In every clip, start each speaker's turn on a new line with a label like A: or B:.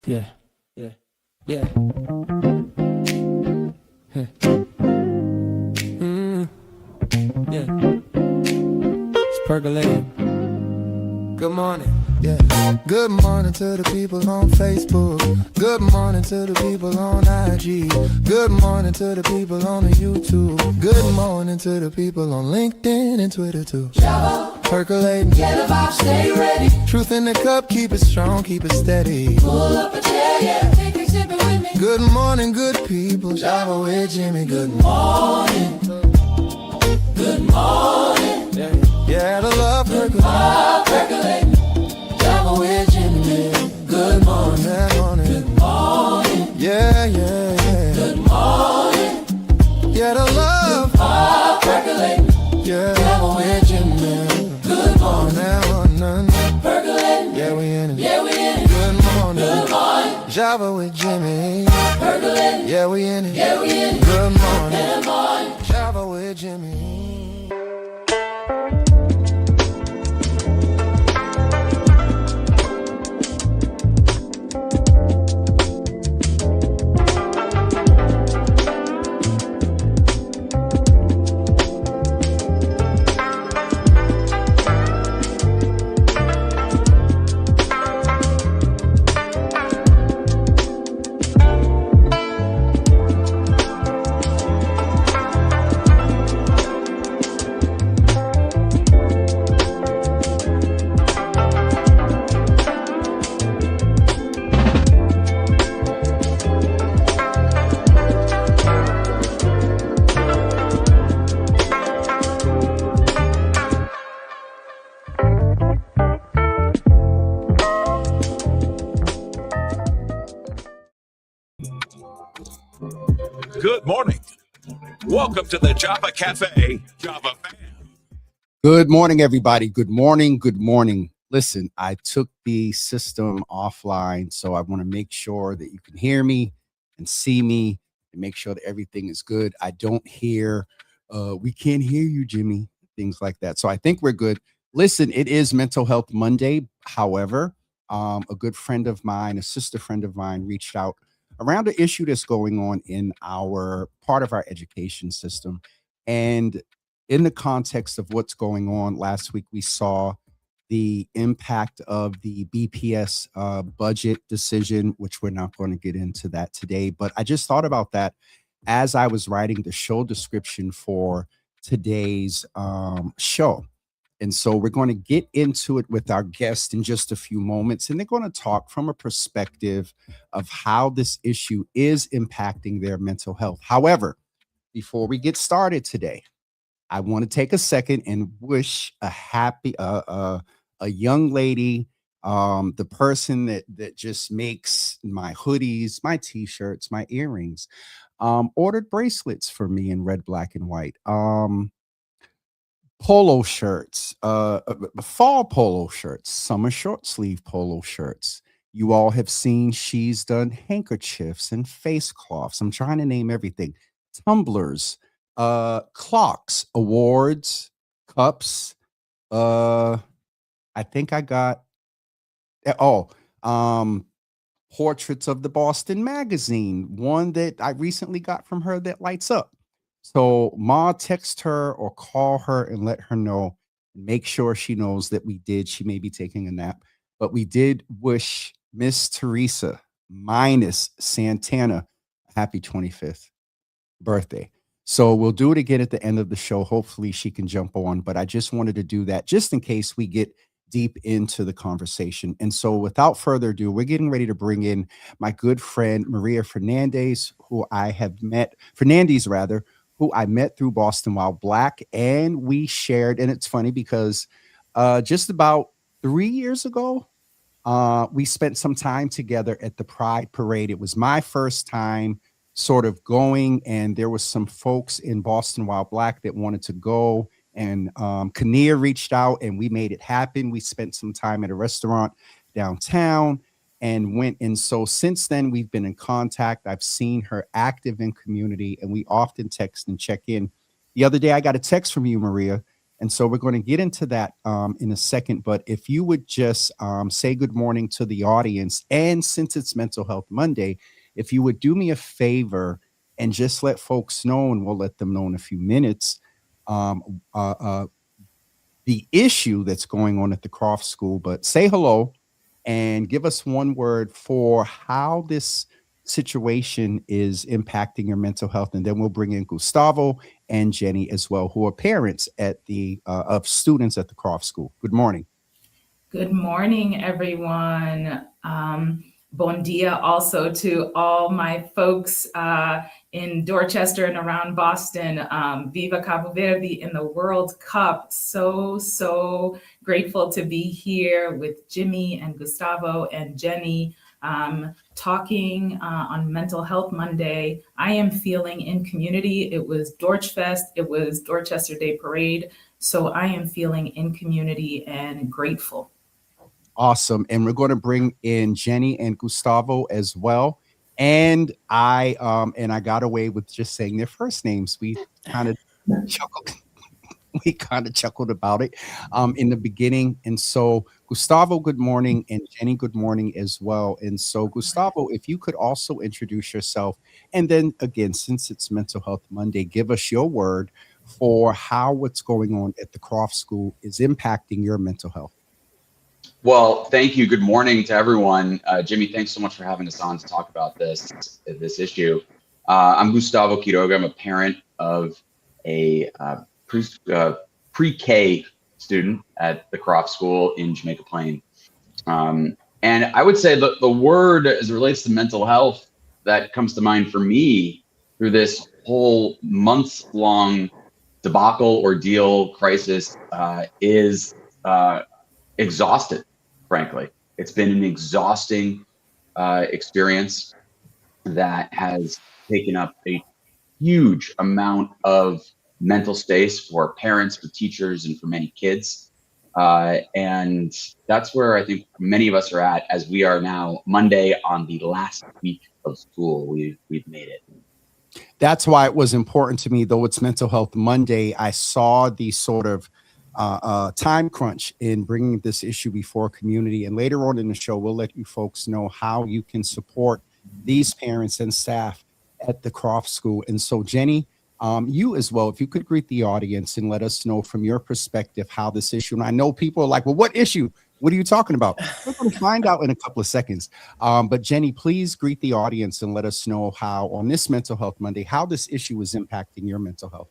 A: Yeah, yeah, yeah. Huh. Yeah. It's percolating. Good morning.
B: Yeah. Good morning to the people on Facebook. Good morning to the people on IG. Good morning to the people on the YouTube. Good morning to the people on LinkedIn and Twitter too.
C: Java,
B: Percolating.
C: get a vibe, stay ready.
B: Truth in the cup, keep it strong, keep it steady.
C: Pull up a chair, yeah, take a sip with me.
B: Good morning, good people. Java with Jimmy. Good
C: Morning, good morning.
B: Yeah, the love percolating.
C: Vibe percolating. Java with Jimmy. Good morning,
B: That morning.
C: good morning,
B: Yeah, yeah, yeah.
C: good morning.
B: Yeah, the love.
C: Vibe percolating.
B: Yeah,
C: Java with Jimmy. Good morning,
B: now,
C: percolating.
B: yeah, we in it.
C: Yeah, we in it.
B: Good morning.
C: Good morning,
B: Java with Jimmy.
C: percolating.
B: Yeah, we in it.
C: Yeah, we in it.
B: Good morning.
C: Good morning.
B: Java with Jimmy.
D: Good morning. Welcome to the Java Cafe, Java fam.
E: Good morning, everybody. Good morning. Good morning. Listen, I took the system offline, so I want to make sure that you can hear me and see me and make sure that everything is good. I don't hear, we can't hear you, Jimmy, things like that. So I think we're good. Listen, it is Mental Health Monday. However, a good friend of mine, a sister friend of mine, reached out around an issue that's going on in our part of our education system. And in the context of what's going on, last week we saw the impact of the BPS budget decision, which we're not going to get into that today. But I just thought about that as I was writing the show description for today's show. And so we're going to get into it with our guest in just a few moments, and they're going to talk from a perspective of how this issue is impacting their mental health. However, before we get started today, I want to take a second and wish a happy, a young lady, the person that just makes my hoodies, my t-shirts, my earrings, ordered bracelets for me in red, black, and white. Polo shirts, fall polo shirts, summer short sleeve polo shirts. You all have seen she's done handkerchiefs and face cloths. I'm trying to name everything. Tumblers, clocks, awards, cups. I think I got portraits of the Boston magazine, one that I recently got from her that lights up. So Ma, text her or call her and let her know. Make sure she knows that we did. She may be taking a nap, but we did wish Miss Teresa minus Santana a happy 25th birthday. So we'll do it again at the end of the show. Hopefully she can jump on, but I just wanted to do that just in case we get deep into the conversation. And so without further ado, we're getting ready to bring in my good friend Maria Fernandez, who I met through Boston While Black, and we shared. And it's funny because just about 3 years ago, we spent some time together at the Pride Parade. It was my first time sort of going, and there was some folks in Boston While Black that wanted to go, and Kinnear reached out and we made it happen. We spent some time at a restaurant downtown and went. And so since then, we've been in contact. I've seen her active in community, and we often text and check in. The other day, I got a text from you, Maria, And so we're going to get into that in a second. But if you would just say good morning to the audience, and since it's Mental Health Monday, if you would do me a favor and just let folks know, and we'll let them know in a few minutes, um, uh, uh, the issue that's going on at the Croft School, but say hello and give us one word for how this situation is impacting your mental health. And then we'll bring in Gustavo and Jenny as well, who are parents at the of students at the Croft School. Good morning.
F: Good morning, everyone. Bon dia also to all my folks in Dorchester and around Boston. Viva Cabo Verde in the World Cup. So grateful to be here with Jimmy and Gustavo and Jenny talking on Mental Health Monday. I am feeling in community. It was Dorchfest. It was Dorchester Day Parade. So I am feeling in community and grateful.
E: Awesome. And we're going to bring in Jenny and Gustavo as well. And I got away with just saying their first names. We kind of chuckled. We kind of chuckled about it in the beginning. And so Gustavo, good morning, and Jenny, good morning as well. And so Gustavo, if you could also introduce yourself, and then again, since it's Mental Health Monday, give us your word for how what's going on at the Croft School is impacting your mental health.
G: Well, thank you. Good morning to everyone. Jimmy, thanks so much for having us on to talk about this issue. I'm Gustavo Quiroga. I'm a parent of a pre-K student at the Croft School in Jamaica Plain. And I would say the word as it relates to mental health that comes to mind for me through this whole months-long debacle, ordeal, crisis is exhausted. Frankly, it's been an exhausting experience that has taken up a huge amount of mental space for parents, for teachers, and for many kids. And that's where I think many of us are at as we are now Monday on the last week of school. We've made it.
E: That's why it was important to me, though it's Mental Health Monday. I saw the sort of time crunch in bringing this issue before community. And later on in the show, we'll let you folks know how you can support these parents and staff at the Croft School. And so, Jenny, you as well, if you could greet the audience and let us know from your perspective how this issue, and I know people are like, well, what issue? What are you talking about? We're going to find out in a couple of seconds. But Jenny, please greet the audience and let us know how on this Mental Health Monday, how this issue is impacting your mental health.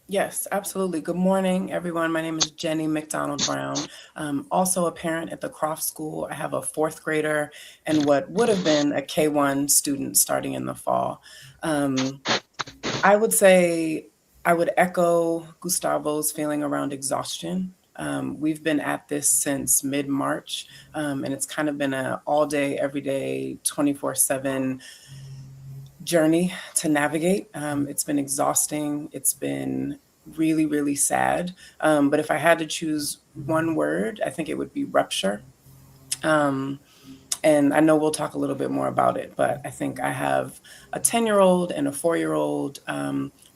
H: Yes, absolutely. Good morning, everyone. My name is Jenny McDonald Brown. Also a parent at the Croft School. I have a fourth grader and what would have been a K1 student starting in the fall. I would say I would echo Gustavo's feeling around exhaustion. We've been at this since mid-March, and it's kind of been an all-day, everyday, 24/7 journey to navigate. It's been exhausting. It's been really, really sad. But if I had to choose one word, I think it would be rupture. And I know we'll talk a little bit more about it, but I think I have a 10-year-old and a 4-year-old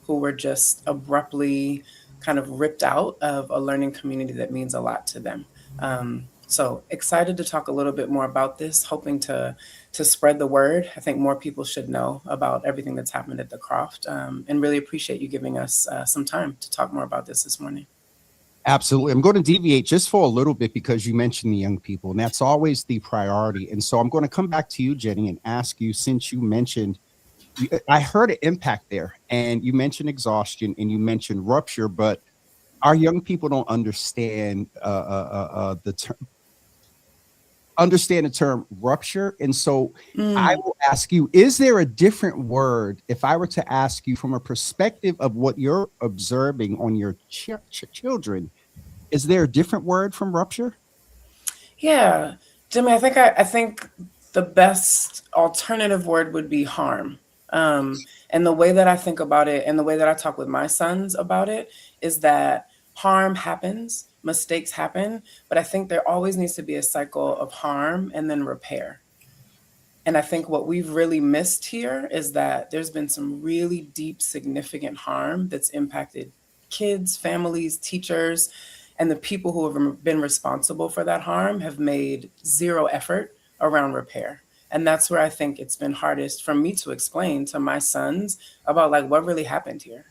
H: who were just abruptly kind of ripped out of a learning community that means a lot to them. So excited to talk a little bit more about this, hoping to spread the word. I think more people should know about everything that's happened at the Croft, and really appreciate you giving us some time to talk more about this morning.
E: Absolutely. I'm going to deviate just for a little bit because you mentioned the young people, and that's always the priority. And so I'm going to come back to you, Jenny, and ask you, since you mentioned, I heard an impact there, and you mentioned exhaustion and you mentioned rupture, but our young people don't understand the term rupture. And so I will ask you, is there a different word if I were to ask you from a perspective of what you're observing on your children? Is there a different word from rupture?
H: Yeah, Jimmy, I think the best alternative word would be harm. And the way that I think about it and the way that I talk with my sons about it is that harm happens, mistakes happen, but I think there always needs to be a cycle of harm and then repair. And I think what we've really missed here is that there's been some really deep, significant harm that's impacted kids, families, teachers, and the people who have been responsible for that harm have made zero effort around repair. And that's where I think it's been hardest for me to explain to my sons about like what really happened here.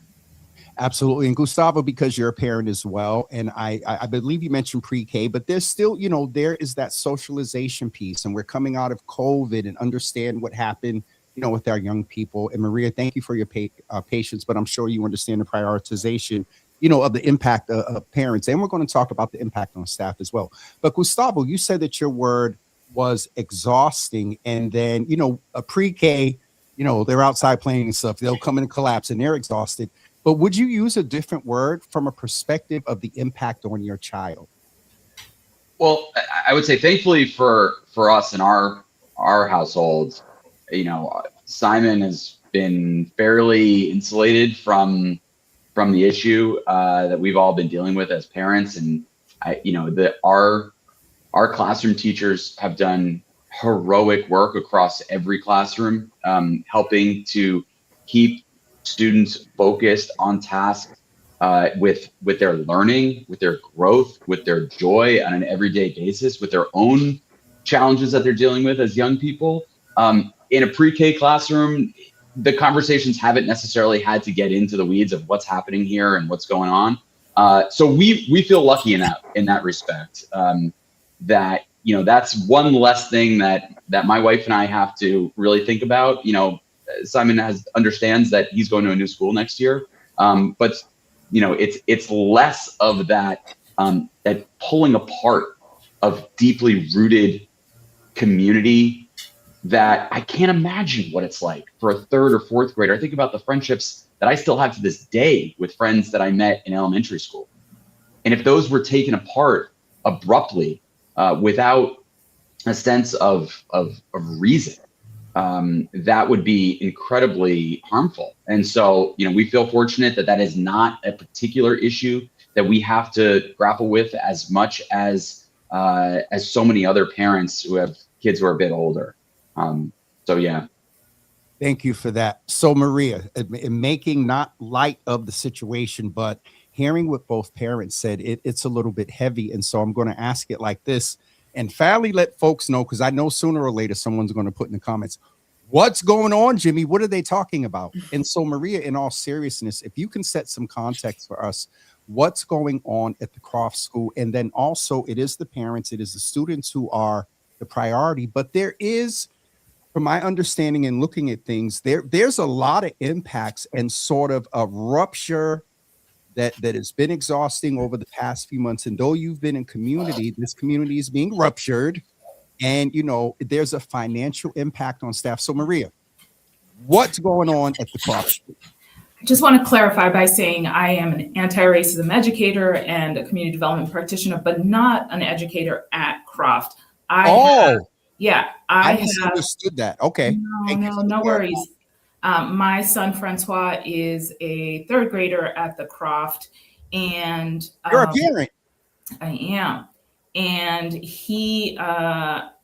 E: Absolutely. And Gustavo, because you're a parent as well, and I believe you mentioned pre-K, but there's still, there is that socialization piece, and we're coming out of COVID and understand what happened, with our young people. And Maria, thank you for your patience, but I'm sure you understand the prioritization, of the impact of parents. And we're going to talk about the impact on staff as well. But Gustavo, you said that your word was exhausting, and then, a pre-K, they're outside playing and stuff. They'll come in and collapse and they're exhausted. But would you use a different word from a perspective of the impact on your child?
G: Well, I would say thankfully for us in our households, Simon has been fairly insulated from the issue that we've all been dealing with as parents. And our classroom teachers have done heroic work across every classroom, helping to keep students focused on task with their learning, with their growth, with their joy on an everyday basis, with their own challenges that they're dealing with as young people. In a pre-K classroom, the conversations haven't necessarily had to get into the weeds of what's happening here and what's going on. So we feel lucky in that respect. That that's one less thing that my wife and I have to really think about. Simon understands that he's going to a new school next year, but it's less of that that pulling apart of deeply rooted community that I can't imagine what it's like for a third or fourth grader. I think about the friendships that I still have to this day with friends that I met in elementary school, and if those were taken apart abruptly without a sense of reason, that would be incredibly harmful. And so, we feel fortunate that is not a particular issue that we have to grapple with as much as so many other parents who have kids who are a bit older. So yeah.
E: Thank you for that. So Maria, in making not light of the situation, but hearing what both parents said, it's a little bit heavy. And so I'm going to ask it like this. And fairly let folks know, because I know sooner or later someone's going to put in the comments, what's going on, Jimmy? What are they talking about? And so, Maria, in all seriousness, if you can set some context for us, what's going on at the Croft School? And then also, it is the parents, it is the students who are the priority. But there is, from my understanding and looking at things, there's a lot of impacts and sort of a rupture that has been exhausting over the past few months. And though you've been in community, this community is being ruptured, and there's a financial impact on staff. So Maria, what's going on at the Croft School?
F: I just want to clarify by saying I am an anti-racism educator and a community development practitioner, but not an educator at Croft. I
E: misunderstood that. Okay.
F: No worries. My son, Francois, is a third grader at the Croft, and
E: you're a parent.
F: I am. And he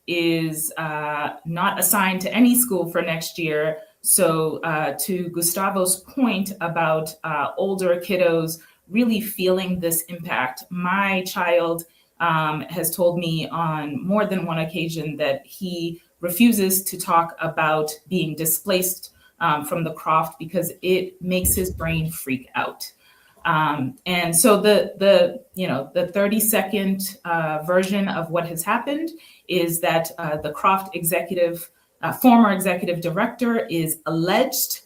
F: is not assigned to any school for next year. So to Gustavo's point about older kiddos really feeling this impact, my child has told me on more than one occasion that he refuses to talk about being displaced from the Croft because it makes his brain freak out. And so the 30-second version of what has happened is that the Croft former executive director is alleged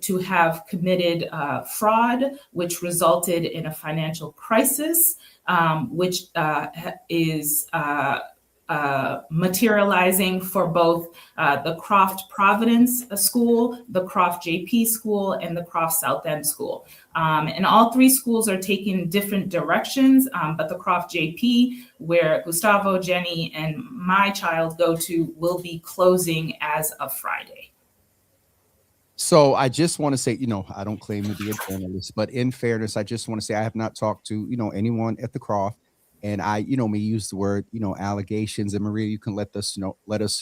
F: to have committed fraud, which resulted in a financial crisis, which is materializing for both the Croft Providence School, the Croft JP School, and the Croft South End School. And all three schools are taking different directions, but the Croft JP, where Gustavo, Jenny, and my child go to, will be closing as of Friday.
E: So I just want to say, I don't claim to be a journalist, but in fairness, I just want to say I have not talked to, anyone at the Croft. And I, may use the word, allegations. And Maria, you can let us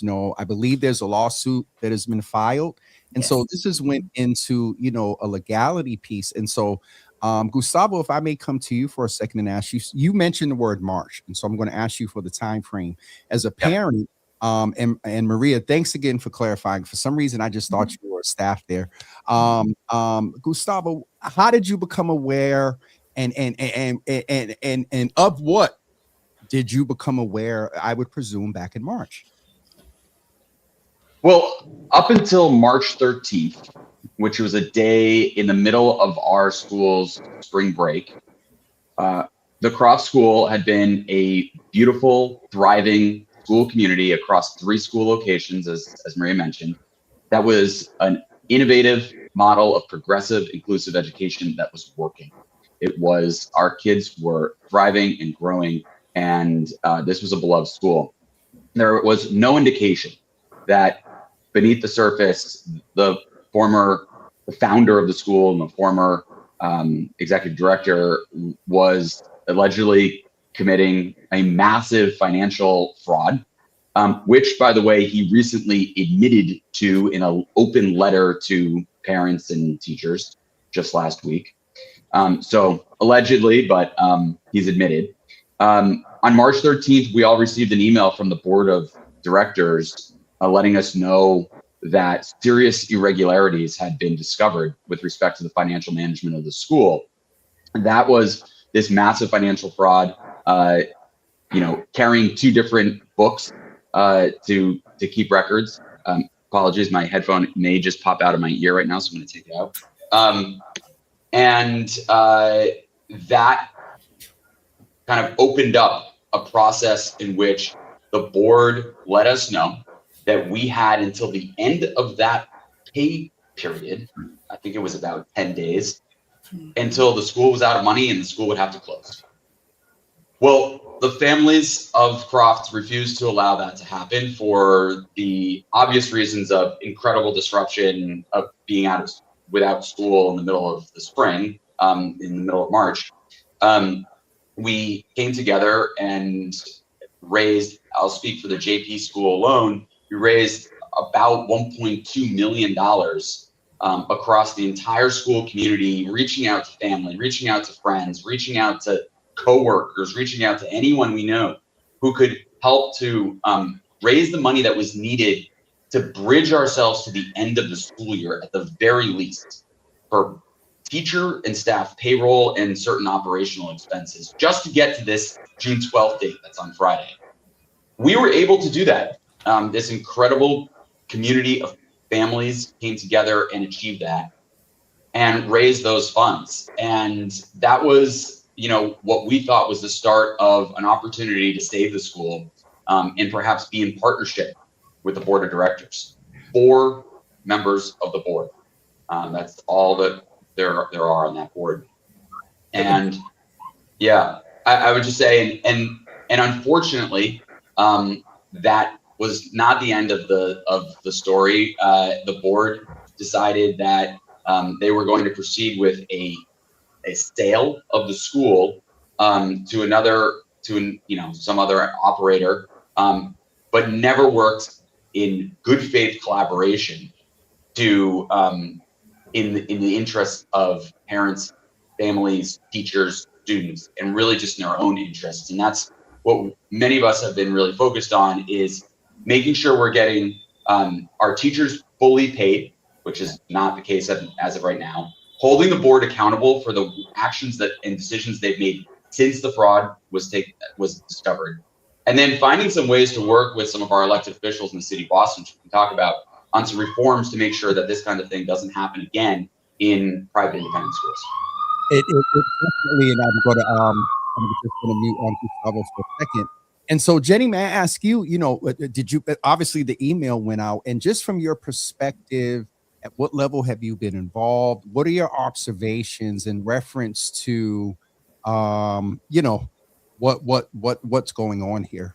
E: know. I believe there's a lawsuit that has been filed. And yes. So this has went into, a legality piece. And so Gustavo, if I may come to you for a second and ask you, you mentioned the word March, and so I'm going to ask you for the time frame as a parent. And Maria, thanks again for clarifying. For some reason, I just thought you were a staff there. Gustavo, how did you become aware, and of what did you become aware? I would presume back in March.
G: Well, up until March 13th, which was a day in the middle of our school's spring break, the Croft School had been a beautiful, thriving school community across 3 school locations, as Maria mentioned. That was an innovative model of progressive, inclusive education that was working. It was, our kids were thriving and growing, and this was a beloved school. There was no indication that beneath the surface, the founder of the school and the former executive director was allegedly committing a massive financial fraud, which, by the way, he recently admitted to in an open letter to parents and teachers just last week. So allegedly, but he's admitted. On March 13th, we all received an email from the board of directors letting us know that serious irregularities had been discovered with respect to the financial management of the school. And that was this massive financial fraud, carrying 2 different books to keep records. Apologies, my headphone may just pop out of my ear right now, so I'm going to take it out. That kind of opened up a process in which the board let us know that we had until the end of that pay period, I think it was about 10 days, until the school was out of money and the school would have to close. Well, the families of Croft refused to allow that to happen for the obvious reasons of incredible disruption of being without school in the middle of the spring, in the middle of March. We came together and raised, I'll speak for the JP school alone, we raised about $1.2 million across the entire school community, reaching out to family, reaching out to friends, reaching out to coworkers, reaching out to anyone we know who could help to raise the money that was needed to bridge ourselves to the end of the school year at the very least, for teacher and staff payroll and certain operational expenses, just to get to this June 12th date that's on Friday. We were able to do that. This incredible community of families came together and achieved that and raised those funds. And that was, what we thought was the start of an opportunity to save the school, and perhaps be in partnership with the board of directors. 4 members of the board. That's all that there are on that board. And yeah, I would just say, and unfortunately, that was not the end of the story. The board decided that they were going to proceed with a sale of the school to some other operator, but never worked in good faith collaboration to in the interest of parents, families, teachers, students, and really just in our own interests. And that's what many of us have been really focused on, is making sure we're getting our teachers fully paid, which is not the case as of right now, holding the board accountable for the actions and decisions they've made since the fraud was discovered, and then finding some ways to work with some of our elected officials in the city of Boston, which we can talk about, on some reforms to make sure that this kind of thing doesn't happen again in private independent schools.
E: It definitely, and I'm just going to mute on Gustavo for a second. And so, Jenny, may I ask you, did you, obviously the email went out, and just from your perspective, at what level have you been involved? What are your observations in reference to, what's going on here?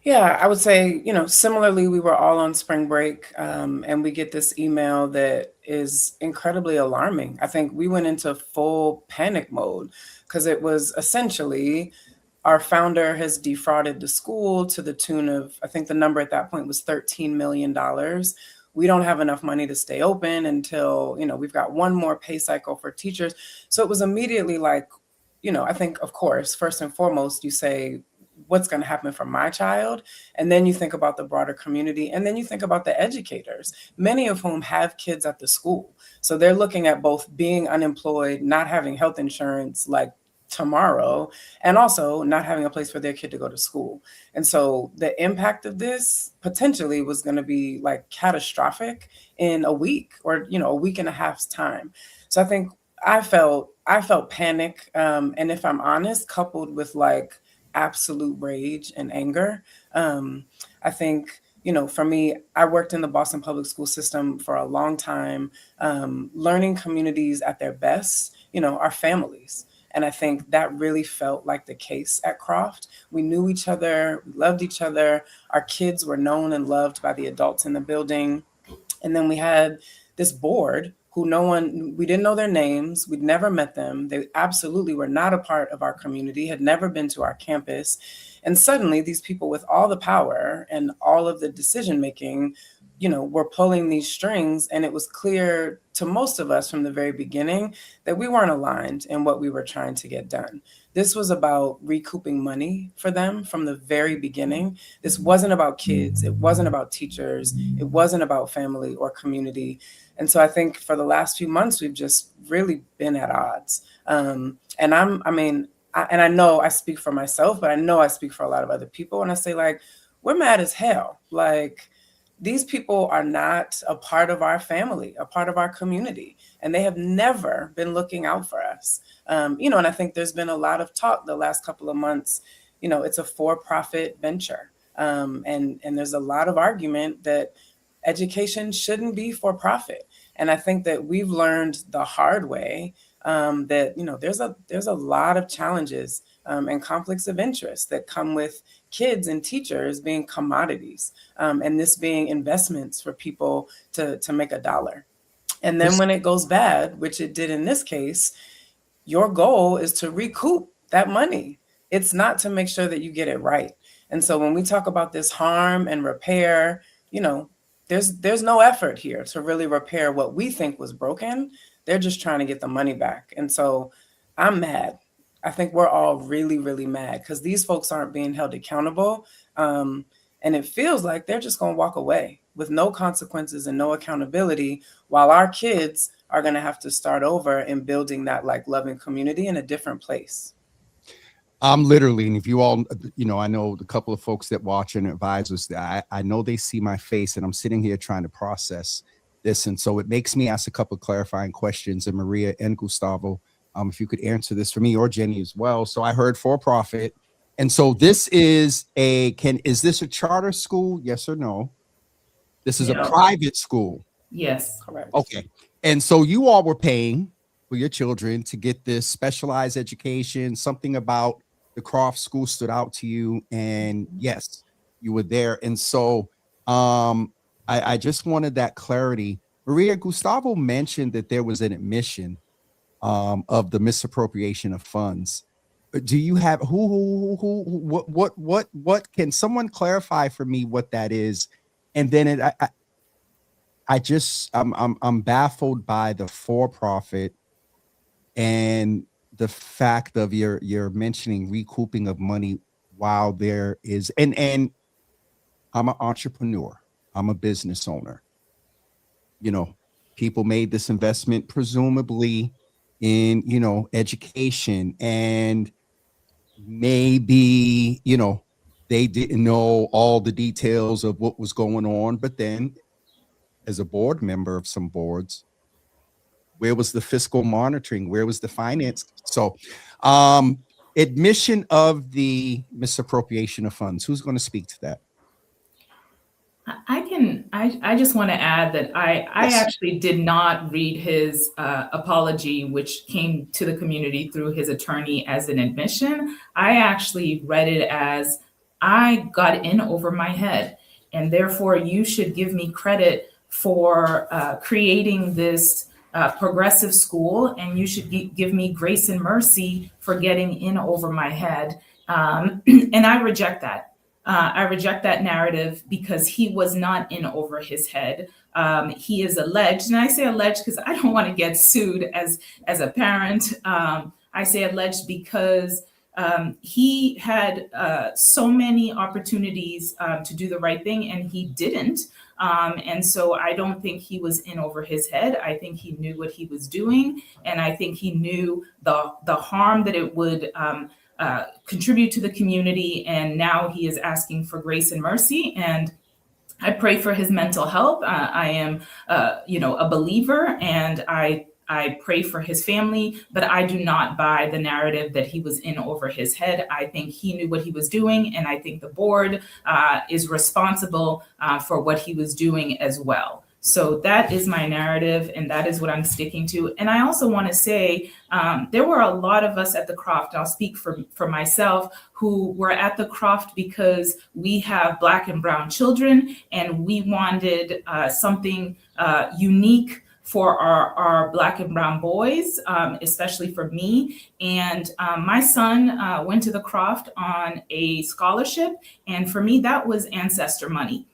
H: Yeah, I would say, similarly, we were all on spring break, and we get this email that is incredibly alarming. I think we went into full panic mode because it was essentially, our founder has defrauded the school to the tune of, I think the number at that point was $13 million. we don't have enough money to stay open until, we've got one more pay cycle for teachers. So it was immediately like, I think, of course, first and foremost, you say, what's going to happen for my child? And then you think about the broader community. And then you think about the educators, many of whom have kids at the school. So they're looking at both being unemployed, not having health insurance like tomorrow, and also not having a place for their kid to go to school. And so the impact of this potentially was going to be like catastrophic in a week or, a week and a half's time. So I think I felt panic. And if I'm honest, coupled with like absolute rage and anger. I think, for me, I worked in the Boston public school system for a long time. Learning communities at their best, are families. And I think that really felt like the case at Croft. We knew each other, we loved each other. Our kids were known and loved by the adults in the building. And then we had this board who we didn't know their names. We'd never met them. They absolutely were not a part of our community, had never been to our campus. And suddenly these people with all the power and all of the decision-making, were pulling these strings. And it was clear to most of us from the very beginning that we weren't aligned in what we were trying to get done. This was about recouping money for them from the very beginning. This wasn't about kids. It wasn't about teachers. It wasn't about family or community. And so I think for the last few months, we've just really been at odds. And I know I speak for myself, but I know I speak for a lot of other people. And I say, like, we're mad as hell. Like, these people are not a part of our family, a part of our community, and they have never been looking out for us. And I think there's been a lot of talk the last couple of months. It's a for-profit venture. And there's a lot of argument that education shouldn't be for profit. And I think that we've learned the hard way that, there's a lot of challenges and conflicts of interest that come with kids and teachers being commodities, and this being investments for people to make a dollar. And then when it goes bad, which it did in this case, your goal is to recoup that money. It's not to make sure that you get it right. And so when we talk about this harm and repair, there's no effort here to really repair what we think was broken. They're just trying to get the money back. And so I'm mad. I think we're all really, really mad because these folks aren't being held accountable. And it feels like they're just going to walk away with no consequences and no accountability, while our kids are going to have to start over in building that like loving community in a different place.
E: I'm literally, and if you all, I know the couple of folks that watch and advisors, I know they see my face, and I'm sitting here trying to process this. And so it makes me ask a couple of clarifying questions. And Maria and Gustavo, if you could answer this for me, or Jenny as well. So I heard for profit. And so this is is this a charter school? Yes or no? This is a private school.
F: Yes.
H: Correct.
E: Okay. And so you all were paying for your children to get this specialized education, something about the Croft School stood out to you, and yes, you were there. And so I just wanted that clarity. Maria, Gustavo mentioned that there was an admission of the misappropriation of funds. Do you have what can someone clarify for me what that is? And then I'm baffled by the for-profit and the fact of you're mentioning recouping of money while there is, and I'm an entrepreneur. I'm a business owner. People made this investment presumably in, education, and maybe, they didn't know all the details of what was going on. But then as a board member of some boards, where was the fiscal monitoring? Where was the finance? So admission of the misappropriation of funds. Who's going to speak to that?
F: I just want to add that I actually did not read his apology, which came to the community through his attorney, as an admission. I actually read it as, I got in over my head, and therefore you should give me credit for creating this progressive school, and you should give me grace and mercy for getting in over my head. And I reject that. I reject that narrative, because he was not in over his head. he is alleged, and I say alleged because I don't want to get sued as a parent. I say alleged because he had so many opportunities to do the right thing, and he didn't. And so I don't think he was in over his head. I think he knew what he was doing, and I think he knew the harm that it would contribute to the community. And now he is asking for grace and mercy. And I pray for his mental health. I am, a believer, and I pray for his family, but I do not buy the narrative that he was in over his head. I think he knew what he was doing, and I think the board is responsible for what he was doing as well. So that is my narrative, and that is what I'm sticking to. And I also want to say there were a lot of us at the Croft, I'll speak for myself, who were at the Croft because we have Black and brown children, and we wanted something unique for our Black and brown boys, especially for me. And my son went to the Croft on a scholarship, and for me, that was ancestor money.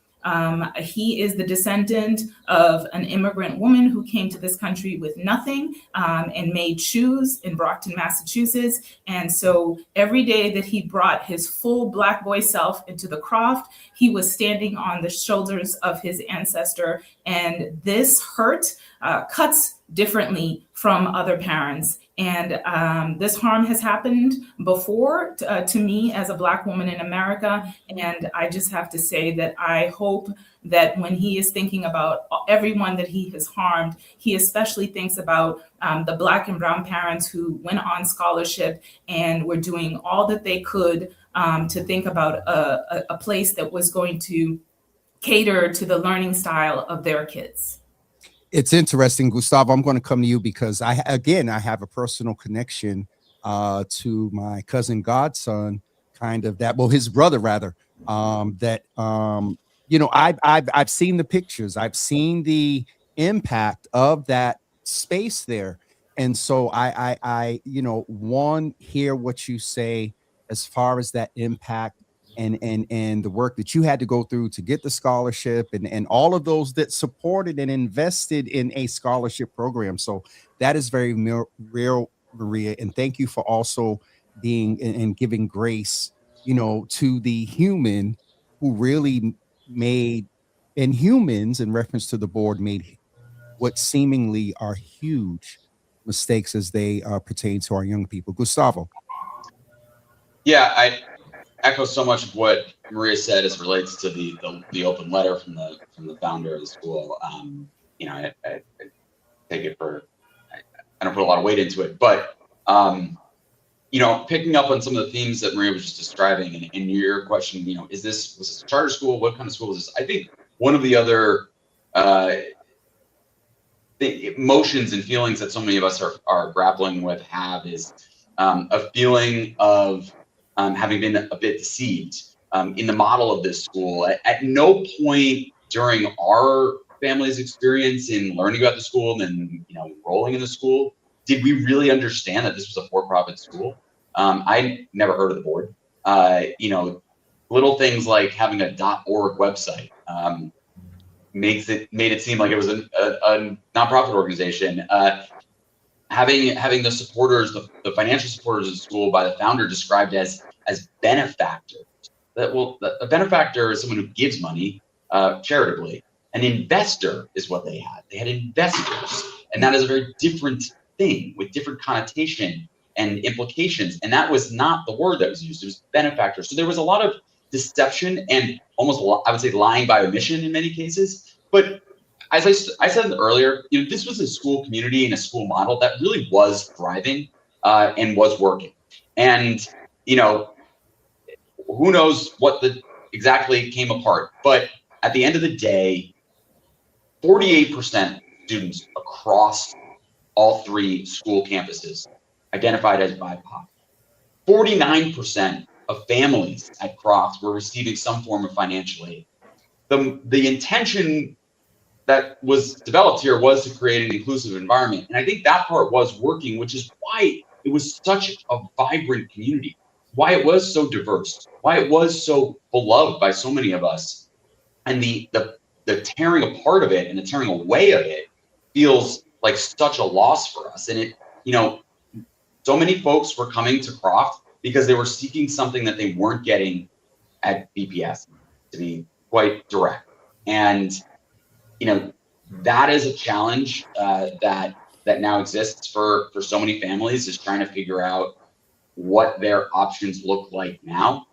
F: He is the descendant of an immigrant woman who came to this country with nothing and made shoes in Brockton, Massachusetts. And so every day that he brought his full Black boy self into the Croft, he was standing on the shoulders of his ancestor. And this hurt cuts differently from other parents. And this harm has happened before to me as a Black woman in America. And I just have to say that I hope that when he is thinking about everyone that he has harmed, he especially thinks about the Black and brown parents who went on scholarship and were doing all that they could to think about a place that was going to cater to the learning style of their kids.
E: It's interesting, Gustavo. I'm going to come to you because I have a personal connection to my cousin godson, his brother rather. I've seen the pictures. I've seen the impact of that space there, and so I hear what you say as far as that impact. And the work that you had to go through to get the scholarship and all of those that supported and invested in a scholarship program. So that is very real, Maria. And thank you for also being and giving grace, to the human who really made, and humans in reference to the board made what seemingly are huge mistakes as they pertain to our young people. Gustavo.
G: Yeah, I echo so much of what Maria said as relates to the open letter from the founder of the school. I take it for, I don't put a lot of weight into it, but picking up on some of the themes that Maria was just describing, and in your question, was this a charter school? What kind of school is this? I think one of the other the emotions and feelings that so many of us are grappling with is a feeling of having been a bit deceived in the model of this school. At no point during our family's experience in learning about the school and enrolling in the school did we really understand that this was a for-profit school. I never heard of the board. Little things like having a .org website made it seem like it was a nonprofit organization. Having the supporters, the financial supporters of the school by the founder described as benefactors. A benefactor is someone who gives money charitably. An investor is what they had. They had investors, and that is a very different thing with different connotation and implications. And that was not the word that was used. It was benefactor. So there was a lot of deception and almost, I would say, lying by omission in many cases. But as I said earlier, this was a school community and a school model that really was thriving and was working. And who knows what exactly came apart. But at the end of the day, 48% students across all three school campuses identified as BIPOC. 49% of families at Croft were receiving some form of financial aid. The intention that was developed here was to create an inclusive environment. And I think that part was working, which is why it was such a vibrant community, why it was so diverse, why it was so beloved by so many of us. And the the tearing apart of it and the tearing away of it feels like such a loss for us. And it, you know, so many folks were coming to Croft because they were seeking something that they weren't getting at BPS, to be quite direct. And, you know, that is a challenge that now exists for so many families, is trying to figure out what their options look like now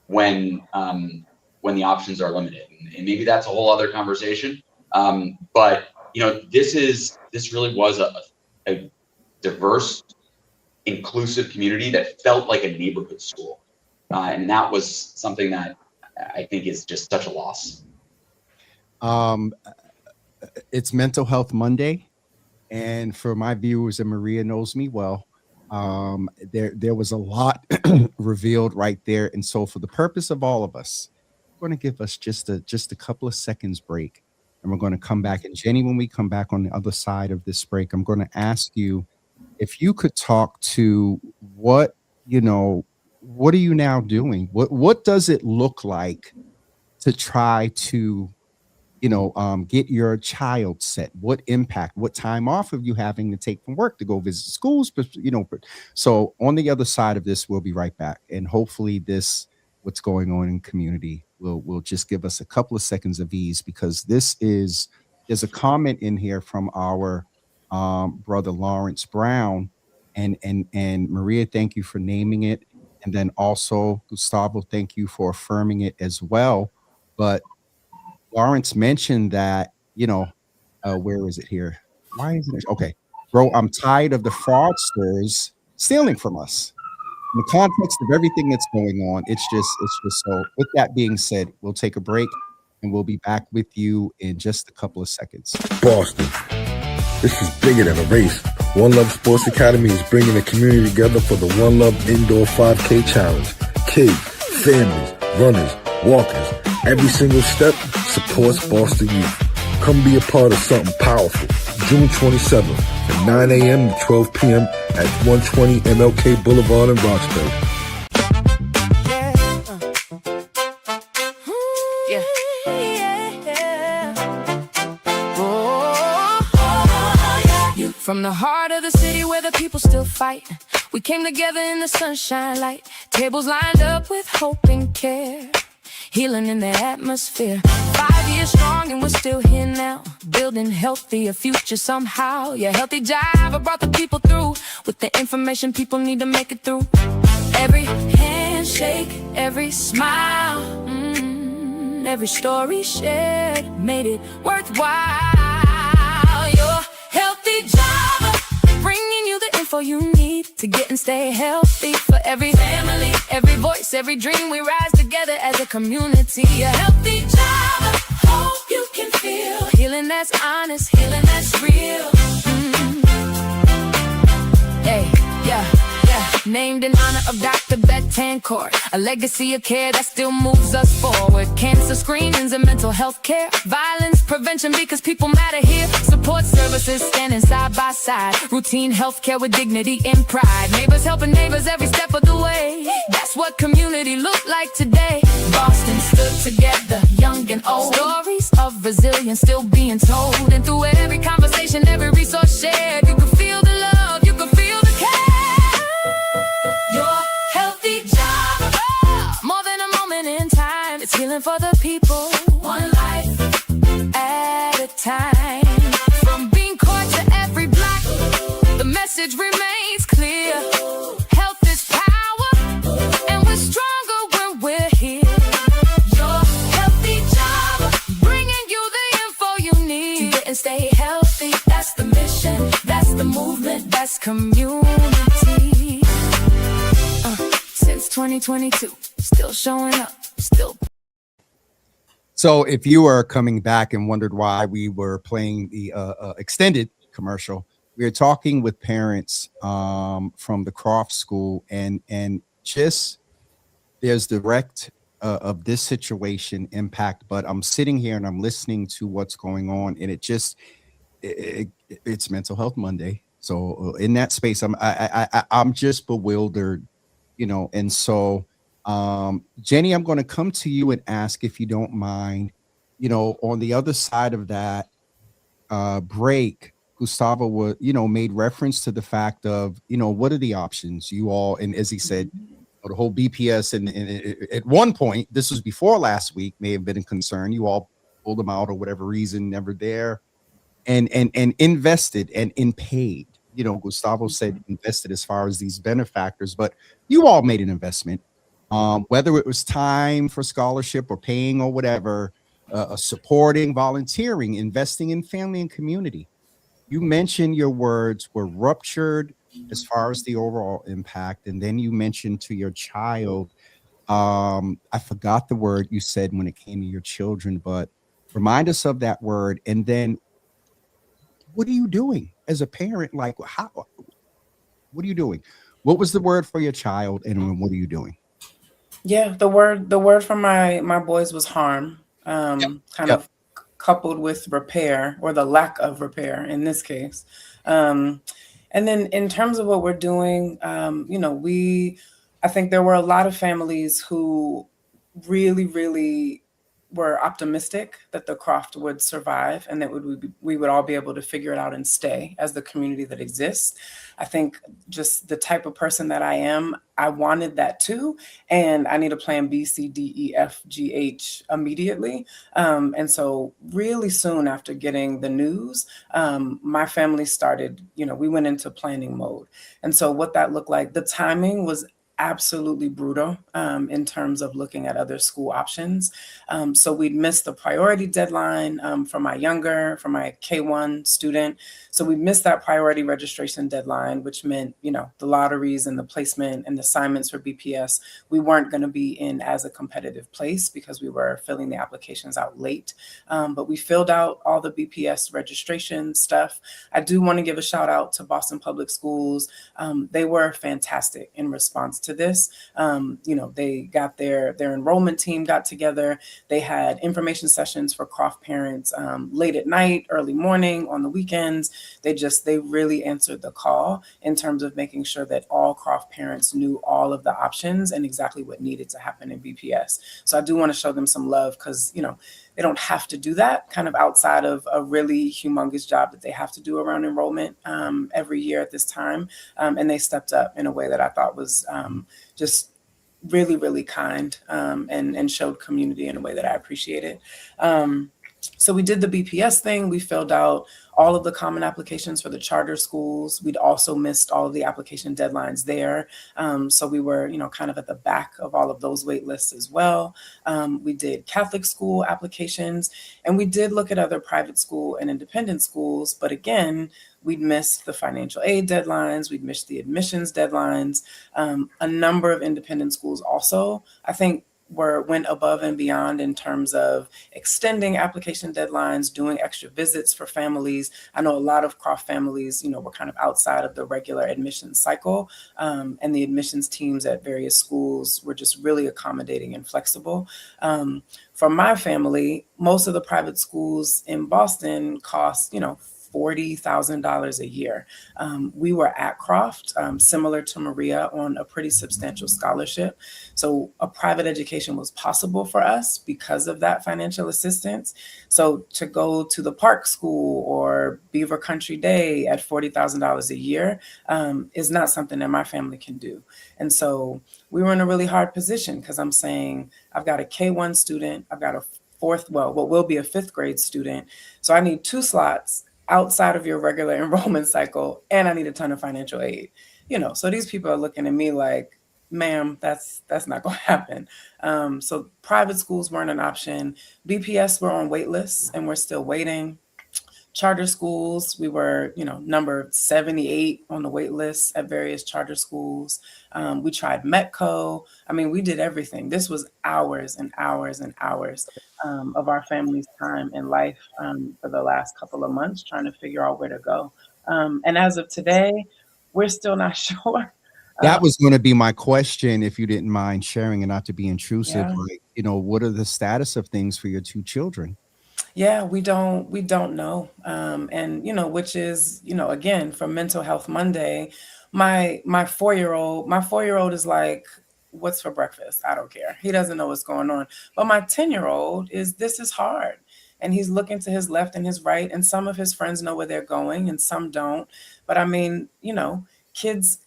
G: when the options are limited. And maybe that's a whole other conversation. But, you know, this really was a diverse, inclusive community that felt like a neighborhood school. And that was something that I think is just such a loss.
E: It's Mental Health Monday. And for my viewers, and Maria knows me well, there was a lot revealed right there. And so for the purpose of all of us, we're going to give us just a couple of seconds break. And we're going to come back. And Jenny, when we come back on the other side of this break, I'm going to ask you if you could talk to what are you now doing? What does it look like to try to, get your child set? What impact, what time off are you having to take from work to go visit schools? But, so on the other side of this, we'll be right back. And hopefully what's going on in community will just give us a couple of seconds of ease, because there's a comment in here from our brother Lawrence Brown, and Maria, thank you for naming it. And then also Gustavo, thank you for affirming it as well. But Lawrence mentioned that, where is it here? Why isn't it? Okay, bro, I'm tired of the fraudsters stealing from us. In the context of everything that's going on, it's just so. With that being said, we'll take a break and we'll be back with you in just a couple of seconds.
I: Boston, this is bigger than a race. One Love Sports Academy is bringing the community together for the One Love Indoor 5K Challenge. Kids, families, runners, walkers, every single step supports Boston youth. Come be a part of something powerful. June 27th from 9 a.m. to 12 p.m. at 120 MLK Boulevard in Roxbury.
C: From the heart of the city where the people still fight, we came together in the sunshine light. Tables lined up with hope and care, healing in the atmosphere. 5 years strong and we're still here now, building healthier future somehow. Yeah, Healthy Jive brought the people through with the information people need to make it through. Every handshake, every smile, every story shared made it worthwhile. Your Healthy Jive, bringing you the info you need to get and stay healthy. For every family, every voice, every dream, we rise together as a community. A Healthy Jive, hope you can feel healing that's honest, healing that's real. Hey, yeah. Named in honor of Dr. Betancourt, a legacy of care that still moves us forward. Cancer screenings and mental health care, violence prevention because people matter here. Support services standing side by side, routine health care with dignity and pride. Neighbors helping neighbors every step of the way. That's what community looked like today. Boston stood together, young and old. Stories of resilience still being told. And through every conversation, every resource shared, you can feel the love, you can feel the care. It's healing for the people, one life at a time. From being court to every block, the message remains clear. Health is power, and we're stronger when we're here. Your Healthy Jive, bringing you the info you need to get and stay healthy. That's the mission, that's the movement, that's community. Since 2022, still showing up, still.
E: So if you are coming back and wondered why we were playing the extended commercial, we are talking with parents from the Croft School, and just there's direct of this situation impact. But I'm sitting here and I'm listening to what's going on, and it's Mental Health Monday. So in that space, I'm just bewildered, and so. Jenny, I'm going to come to you and ask, if you don't mind, on the other side of that break, Gustavo would, made reference to the fact of, what are the options you all, and as he said, the whole BPS, and at one point, this was before last week, may have been a concern. You all pulled them out or whatever reason, never there, and invested and in paid. Gustavo said invested as far as these benefactors, but you all made an investment, whether it was time for scholarship or paying or whatever, supporting, volunteering, investing in family and community. You mentioned your words were ruptured as far as the overall impact, and then you mentioned to your child, I forgot the word you said when it came to your children, but remind us of that word. And then what are you doing as a parent? Like, what are you doing? What was the word for your child, and what are you doing?
H: Yeah, the word from my boys was harm, kind of coupled with repair, or the lack of repair in this case. And then in terms of what we're doing, I think there were a lot of families who really, really were optimistic that the Croft would survive and that we would all be able to figure it out and stay as the community that exists. I think just the type of person that I am, I wanted that too. And I need a plan B, C, D, E, F, G, H immediately. And so really soon after getting the news, my family started, we went into planning mode. And so what that looked like, the timing was absolutely brutal in terms of looking at other school options. So we'd missed the priority deadline for my K1 student. So we missed that priority registration deadline, which meant, the lotteries and the placement and the assignments for BPS, we weren't going to be in as a competitive place because we were filling the applications out late. But we filled out all the BPS registration stuff. I do want to give a shout out to Boston Public Schools. They were fantastic in response to this. They got their enrollment team got together. They had information sessions for Croft parents late at night, early morning, on the weekends. They really answered the call in terms of making sure that all Croft parents knew all of the options and exactly what needed to happen in BPS. So I do want to show them some love because, they don't have to do that kind of outside of a really humongous job that they have to do around enrollment every year at this time. And they stepped up in a way that I thought was just really, really kind and showed community in a way that I appreciated. So we did the BPS thing. We filled out all of the common applications for the charter schools. We'd also missed all of the application deadlines there. So we were, kind of at the back of all of those wait lists as well. We did Catholic school applications, and we did look at other private school and independent schools. But again, we'd missed the financial aid deadlines. We'd missed the admissions deadlines. A number of independent schools also, I think, went above and beyond in terms of extending application deadlines, doing extra visits for families. I know a lot of Croft families, were kind of outside of the regular admissions cycle, and the admissions teams at various schools were just really accommodating and flexible. For my family, most of the private schools in Boston cost, $40,000 a year. We were at Croft, similar to Maria, on a pretty substantial scholarship. So a private education was possible for us because of that financial assistance. So to go to the Park School or Beaver Country Day at $40,000 a year is not something that my family can do. And so we were in a really hard position because I'm saying, I've got a K1 student, I've got a what will be a fifth grade student. So I need 2 slots outside of your regular enrollment cycle, and I need a ton of financial aid. So these people are looking at me like, ma'am, that's not going to happen. So private schools weren't an option. BPS were on wait lists, and we're still waiting. Charter schools, we were, number 78 on the wait list at various charter schools. We tried Metco. I mean, we did everything. This was hours and hours and hours of our family's time and life for the last couple of months trying to figure out where to go. And as of today, we're still not sure.
E: That was going to be my question, if you didn't mind sharing, and not to be intrusive.
H: Yeah.
E: Like, what are the status of things for your 2 children?
H: Yeah, we don't know. And, which is, again, for Mental Health Monday, my 4-year-old is like, what's for breakfast? I don't care. He doesn't know what's going on. But my 10-year-old this is hard. and he's looking to his left and his right, and some of his friends know where they're going and some don't. But I mean, you know, kids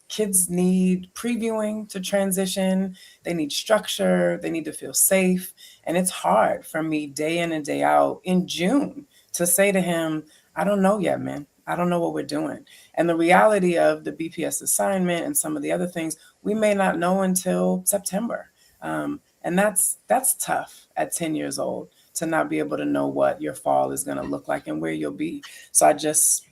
H: need previewing to transition. They need structure. They need to feel safe. And it's hard for me day in and day out in June to say to him, I don't know yet, man. I don't know what we're doing. And the reality of the BPS assignment and some of the other things, we may not know until September. And that's tough at 10 years old to not be able to know what your fall is going to look like and where you'll be. So I just,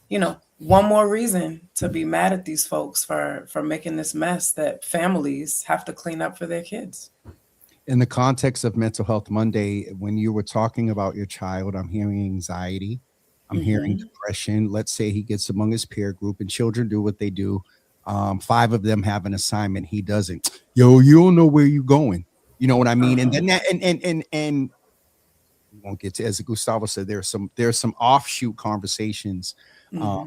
H: you know, one more reason to be mad at these folks for making this mess that families have to clean up for their kids.
E: In the context of Mental Health Monday, when you were talking about your child, I'm hearing anxiety. I'm hearing depression. Let's say he gets among his peer group and children do what they do. 5 of them have an assignment. He doesn't. Yo, you don't know where you're going. You know what I mean? And then that, and we won't get to, as Gustavo said, there's some offshoot conversations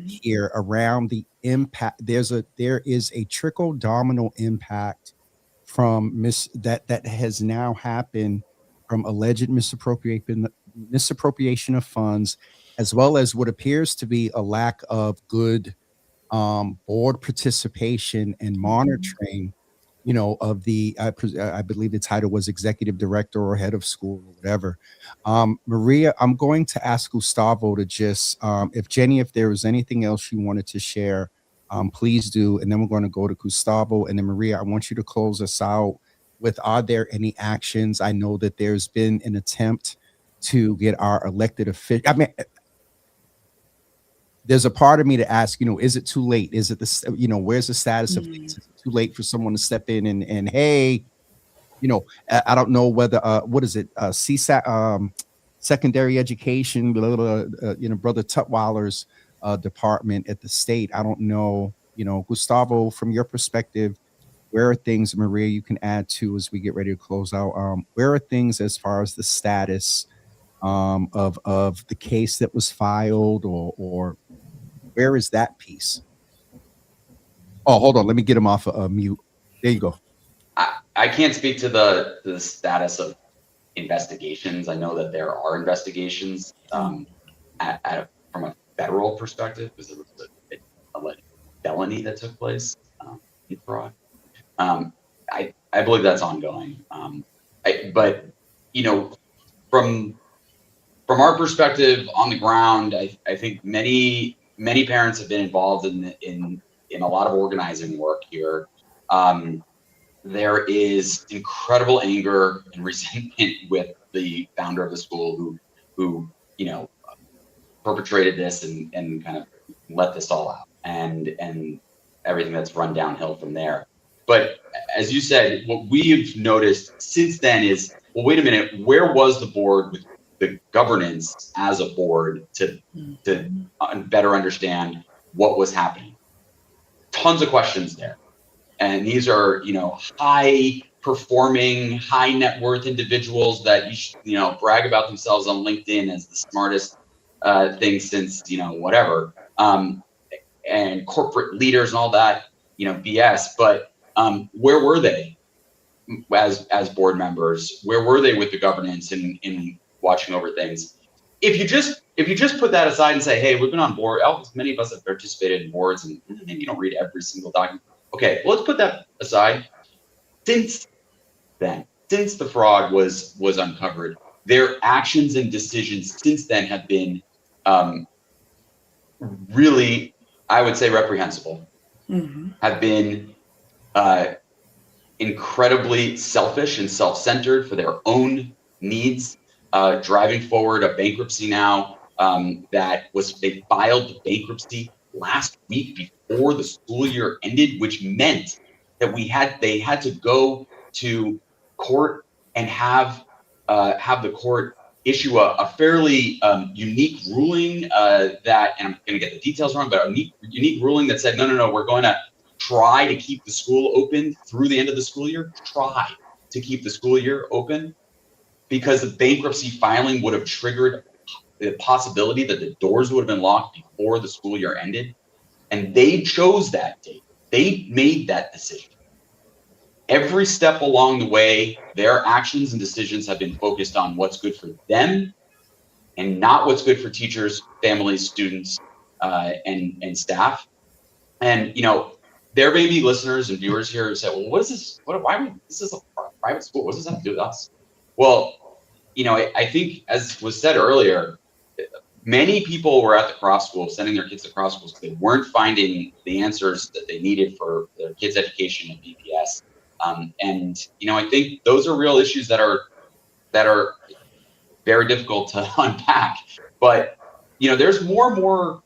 E: here around the impact. There is a trickle domino impact from that has now happened from alleged misappropriation of funds, as well as what appears to be a lack of good board participation and monitoring, you know, of the, I believe the title was executive director or head of school or whatever. Maria, I'm going to ask Gustavo to just, if there was anything else you wanted to share, please do. And then we're going to go to Gustavo. And then Maria, I want you to close us out with, are there any actions? I know that there's been an attempt to get our elected officials. I mean, there's a part of me to ask, you know, is it too late? Is it the, you know, where's the status of things? Is it too late for someone to step in and hey, you know, I don't know whether, what is it? CSAC, secondary education, you know, Brother Tutwiler's department at the state. I don't know, you know, Gustavo, from your perspective, where are things, Maria, you can add to as we get ready to close out? Where are things as far as the status of the case that was filed, or where is that piece? Oh, hold on. Let me get him off of mute. There you go.
G: I can't speak to the status of investigations. I know that there are investigations from a federal perspective, because there was a felony that took place in fraud. I believe that's ongoing. But you know, from our perspective on the ground, I think many parents have been involved in a lot of organizing work here. There is incredible anger and resentment with the founder of the school who you know, perpetrated this and kind of let this all out, and everything that's run downhill from there. But as you said, what we've noticed since then is, well, wait a minute, where was the board with the governance as a board to better understand what was happening? Tons of questions there. And these are, you know, high performing, high net worth individuals that you know, brag about themselves on LinkedIn as the smartest thing since, you know, whatever, and corporate leaders and all that, you know, BS. But where were they as board members? Where were they with the governance and in watching over things? If you just put that aside and say, hey, we've been on board, many of us have participated in boards, and maybe you don't read every single document. Okay, well, let's put that aside. Since then, since the fraud was uncovered, their actions and decisions since then have been really, I would say, reprehensible. Have been incredibly selfish and self-centered for their own needs, driving forward a bankruptcy now they filed the bankruptcy last week before the school year ended, which meant that they had to go to court and have the court issue a fairly unique ruling that, and I'm going to get the details wrong, but a unique ruling that said, no, we're going to try to keep the school open through the end of the school year, try to keep the school year open, because the bankruptcy filing would have triggered the possibility that the doors would have been locked before the school year ended. And they chose that date. They made that decision. Every step along the way, their actions and decisions have been focused on what's good for them and not what's good for teachers, families, students, and staff. And there may be listeners and viewers here who say, "Well, what is this? This is a private school. What does this have to do with us?" Well, I think, as was said earlier, many people were at the Croft School, sending their kids to Croft Schools because they weren't finding the answers that they needed for their kids' education and BPS. And I think those are real issues that are very difficult to unpack. But there's more and more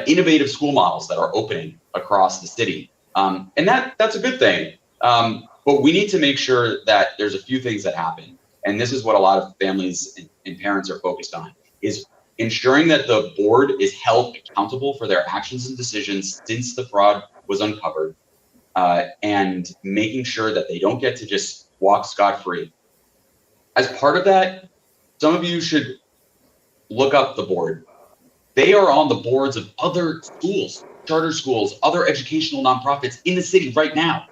G: innovative school models that are opening across the city, and that's a good thing. But we need to make sure that there's a few things that happen, and this is what a lot of families and parents are focused on: is ensuring that the board is held accountable for their actions and decisions since the fraud was uncovered, and making sure that they don't get to just walk scot-free. As part of that, some of you should look up the board. They are on the boards of other schools, charter schools, other educational nonprofits in the city right now.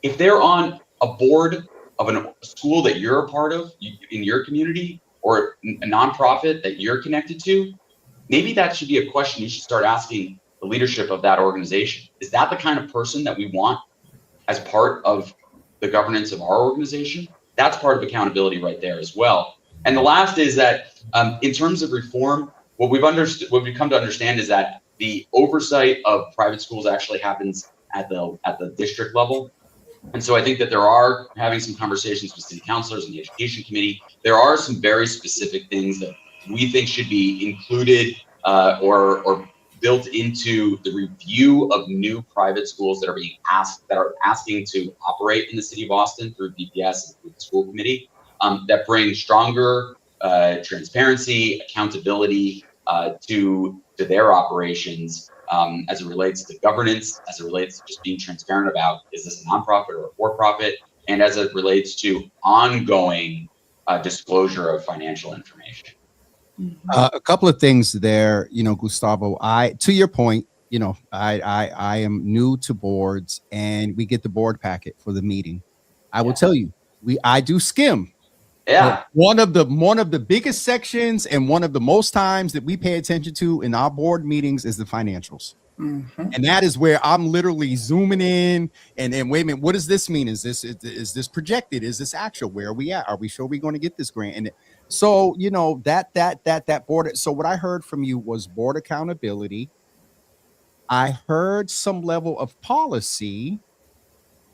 G: If they're on a board of a school that you're a part of in your community, or a nonprofit that you're connected to, maybe that should be a question you should start asking the leadership of that organization. Is that the kind of person that we want as part of the governance of our organization? That's part of accountability right there as well. And the last is that in terms of reform, what we've come to understand is that the oversight of private schools actually happens at the district level. And so I think that there are having some conversations with city councilors and the education committee. There are some very specific things that we think should be included or built into the review of new private schools that are asking to operate in the city of Boston through BPS and through the school committee, that bring stronger transparency, accountability to their operations, as it relates to governance, as it relates to just being transparent about, is this a nonprofit or a for-profit, and as it relates to ongoing disclosure of financial information.
E: A couple of things there, Gustavo. To your point, I am new to boards, and we get the board packet for the meeting. I will tell you, I do skim.
G: Yeah.
E: One of the biggest sections and one of the most times that we pay attention to in our board meetings is the financials. Mm-hmm. And that is where I'm literally zooming in and wait a minute, what does this mean? Is this projected? Is this actual? Where are we at? Are we sure we're going to get this grant? And so, that board. So what I heard from you was board accountability. I heard some level of policy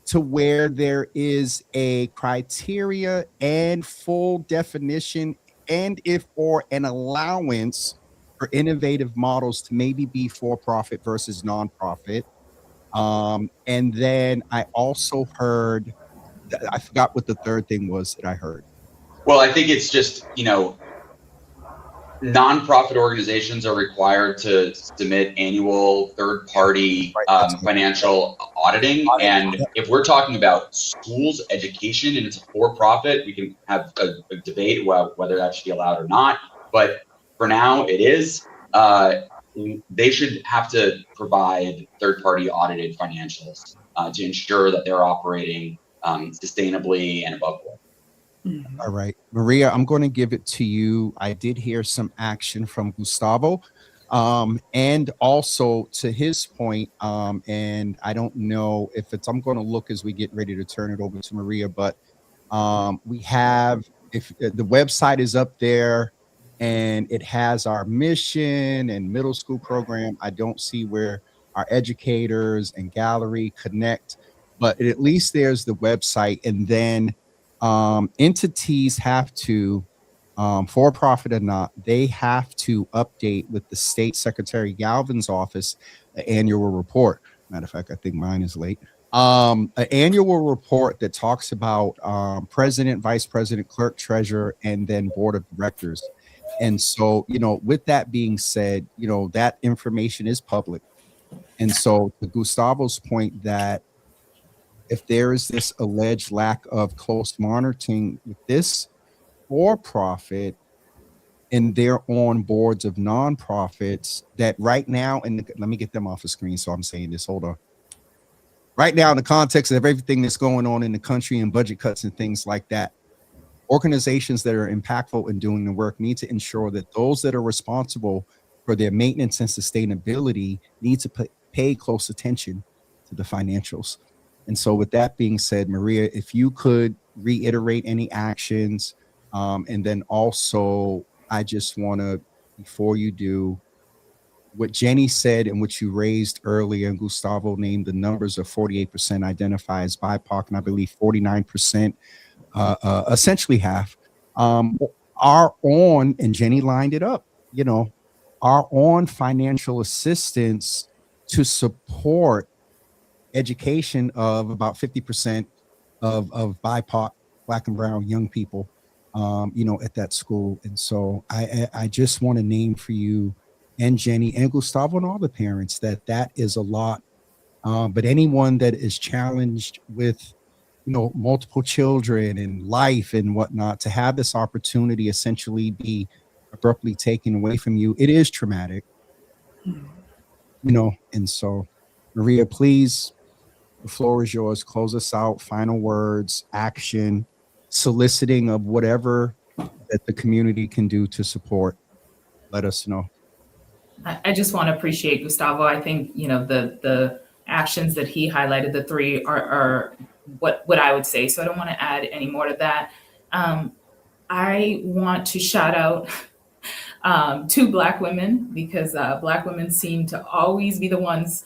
E: to where there is a criteria and full definition, and or an allowance for innovative models to maybe be for-profit versus nonprofit. And then I also heard, I forgot what the third thing was that I heard.
G: Well, I think it's just, nonprofit organizations are required to submit annual third-party financial auditing. And if we're talking about schools education and it's a for-profit, we can have a debate whether that should be allowed or not. But for now, it is. They should have to provide third-party audited financials to ensure that they're operating sustainably and above board.
E: All right, Maria, I'm going to give it to you. I did hear some action from Gustavo, and also to his point, and I don't know if I'm going to look as we get ready to turn it over to Maria, but we have, if the website is up there and it has our mission and middle school program. I don't see where our educators and gallery connect, but at least there's the website. And then entities have to, for profit or not, they have to update with the State Secretary Galvin's office the annual report. Matter of fact, I think mine is late. An annual report that talks about president, vice president, clerk, treasurer, and then board of directors. And so, with that being said, that information is public. And so to Gustavo's point that if there is this alleged lack of close monitoring with this for-profit, and they're on boards of nonprofits that right now, and let me get them off the screen. So I'm saying this, hold on. Right now, in the context of everything that's going on in the country and budget cuts and things like that, organizations that are impactful in doing the work need to ensure that those that are responsible for their maintenance and sustainability need to pay close attention to the financials. And so with that being said, Maria, if you could reiterate any actions, and then also I just want to, before you do, what Jenny said and what you raised earlier, and Gustavo named the numbers of 48% identify as BIPOC, and I believe 49%, essentially half, are on, and Jenny lined it up, you know, are on financial assistance to support education of about 50% of BIPOC, Black and brown young people, you know, at that school. And so I just want to name for you and Jenny and Gustavo and all the parents that is a lot. But anyone that is challenged with, you know, multiple children and life and whatnot, to have this opportunity essentially be abruptly taken away from you, it is traumatic, you know. And so, Maria, please, the floor is yours. Close us out. Final words, action, soliciting of whatever that the community can do to support. Let us know.
F: I just want to appreciate Gustavo. I think, you know, the actions that he highlighted, the three are what I would say. So I don't want to add any more to that. I want to shout out to Black women, because Black women seem to always be the ones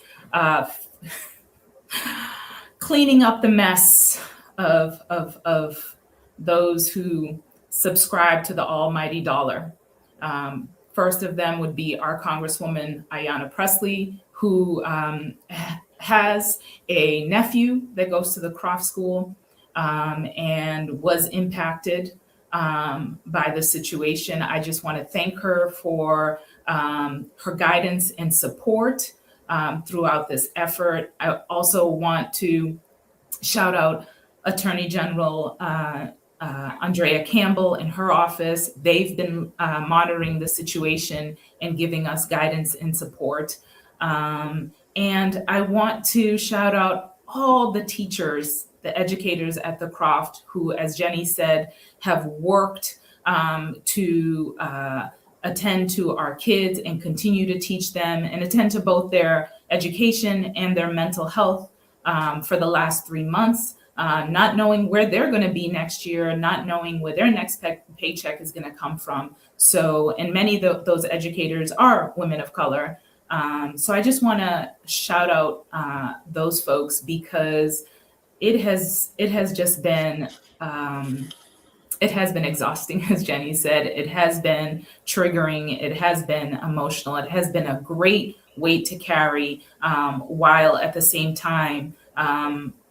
F: cleaning up the mess of those who subscribe to the almighty dollar. First of them would be our Congresswoman Ayanna Pressley, who has a nephew that goes to the Croft School and was impacted by the situation. I just want to thank her for her guidance and support throughout this effort. I also want to shout out Attorney General Andrea Campbell in her office. They've been monitoring the situation and giving us guidance and support. And I want to shout out all the teachers, the educators at the Croft, who, as Jenny said, have worked to attend to our kids and continue to teach them and attend to both their education and their mental health for the last 3 months. Not knowing where they're going to be next year, not knowing where their next paycheck is going to come from. So, and many of those educators are women of color. So I just want to shout out those folks, because it has just been, it has been exhausting, as Jenny said. It has been triggering. It has been emotional. It has been a great weight to carry, while at the same time,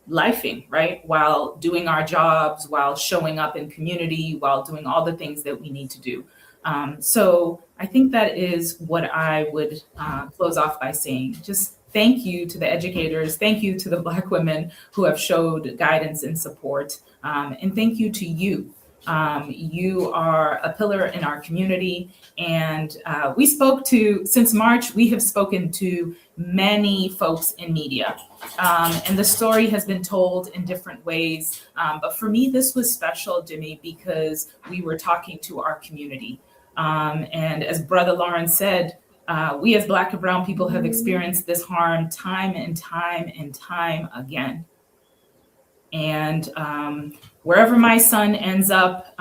F: lifing, right? While doing our jobs, while showing up in community, while doing all the things that we need to do. So I think that is what I would close off by saying. Just thank you to the educators. Thank you to the Black women who have showed guidance and support. And thank you to you. You are a pillar in our community. And we spoke to, since March, we have spoken to many folks in media. And the story has been told in different ways. But for me, this was special, Jimmy, because we were talking to our community. And as Brother Lawrence said, we as Black and brown people have experienced this harm time and time and time again. And wherever my son ends up